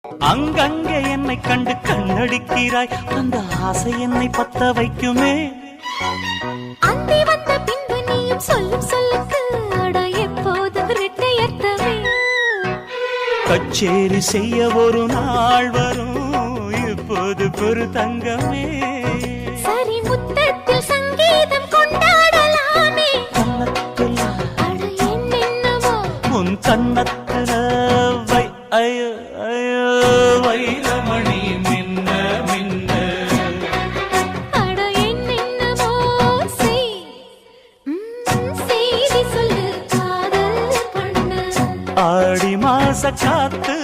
அங்கங்கே என்னை கண்டு கண்ணடிக்கிறாய், அந்த ஆசை என்னை பத்த வைக்குமே. அந்தி வந்த பின்பு நீயும் சொல்லும் சொல்லுக்கு அட எப்போதும் இரட்டையர்த்தமே. கச்சேரி செய்ய ஒரு நாள் வரும், இப்போது பொறு தங்கமே. சரி முத்தத்தில் சங்கீதம் கொண்டாடலாமே. கன்னத்தில் அட என்னென்னவோ உன் கன்னத்தில் வை ஐயோ ஐயோ வைரமணி மின்ன மின்ன. அட என்னென்னவோ செய். செய்தி சொல்லு காதல் பண்ண. ஆடி மாச காத்து